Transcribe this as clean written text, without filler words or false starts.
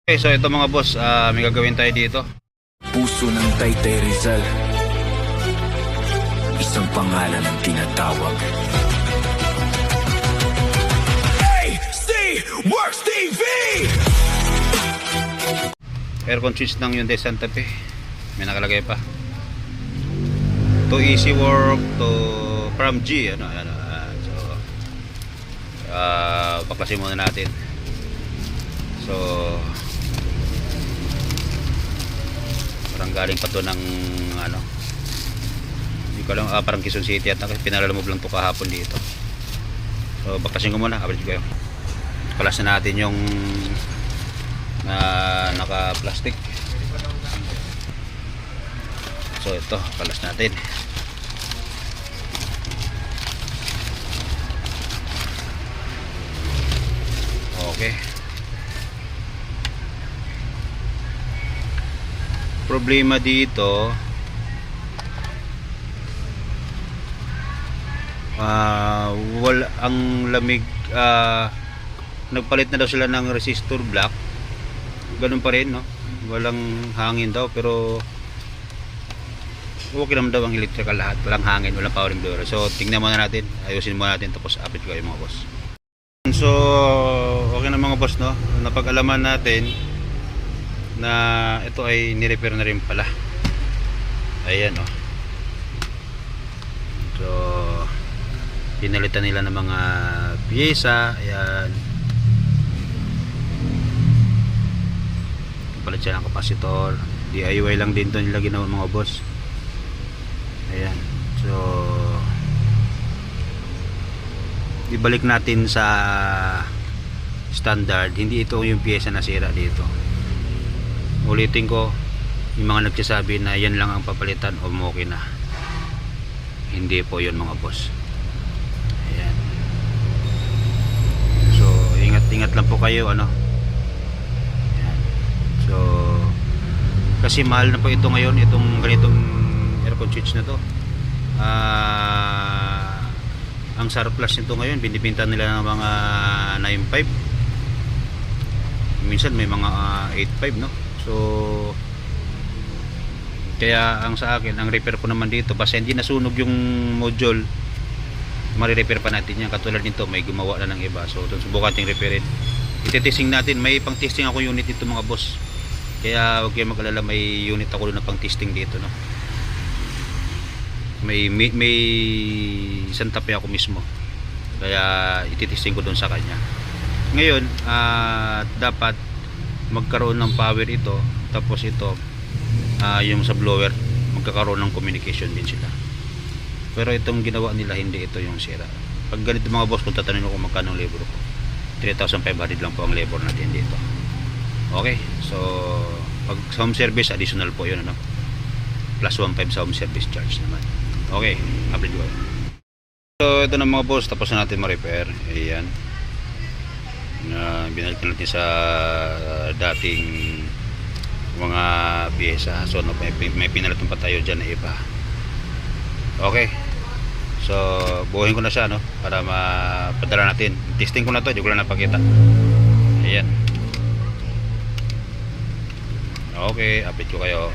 Okay, so ito mga boss, may gagawin tayo dito. Puso ng Taytay Rizal, isang pangalan ang tinatawag. AC Works TV! Aircon switch ng Hyundai Santa Fe. May nakalagay pa. To easy work to from G. So, baklasin muna natin. So, parang galing pa to ng hindi ko alam, parang Quezon City at pinalamove lang to kahapon dito. So, baklasin ko muna. Average ko yun. Baklasin natin yung naka plastic. So ito, palas natin. Okay. Problema dito, wala ang lamig, nagpalit na daw sila ng resistor block. Ganun pa rin, no? Walang hangin daw, pero okay naman daw ang electrical lahat. Walang hangin, walang powering blower. So tingnan muna natin, ayusin muna natin, tapos update ko kayo mga boss. So okay na mga boss, no? Napag-alaman natin na ito ay ni-repair na rin pala. Ayan, no? So pinalitan nila ng mga piyesa. Ayan, palit siya ng kapasitor. DIY lang din to nila ginawa mga boss. Ayan, so ibalik natin sa standard. Hindi ito yung piyesa na sira dito. Ulitin ko, yung mga nagsasabi na yan lang ang papalitan o okay na, hindi po yun mga boss. Ayan, so ingat lang po kayo, ano. Ayan. So kasi mahal na po ito ngayon, itong ganitong aircon switch na to. Ang surplus nito ngayon binibenta nila ng mga 9.5, minsan may mga 8.5, no. So kaya ang sa akin, ang repair ko naman dito, basta hindi nasunog yung module, mare-repair pa natin yan. Katulad nito, may gumawa na ng iba, so subukan natin repairin. Iti-testing natin, may pang testing ako unit dito mga boss, kaya huwag kayo mag-alala, may unit ako doon na pang testing dito, no. May Santa Fe ako mismo, kaya ititesting ko doon sa kanya. Ngayon dapat magkaroon ng power ito, tapos ito yung sa blower, magkakaroon ng communication din sila. Pero itong ginawa nila, hindi ito yung sira. Pag ganito mga boss, kung tatanungin ko magkano ang labor ko, 3,500 lang po ang labor natin dito. Okay, so pag home service, additional po yun, ano, plus 1.5 sa home service charge naman. Okay, update ko. So ito na mga boss, tapos na natin ma-repair. Ayan, binalik natin sa dating mga piyesa. So may pinalitan pa tayo dyan na iba. Okay, so buuhin ko na siya, no, para mapadala natin. Testing ko na to, hindi ko lang napakita. Ayan, okay, update ko kayo.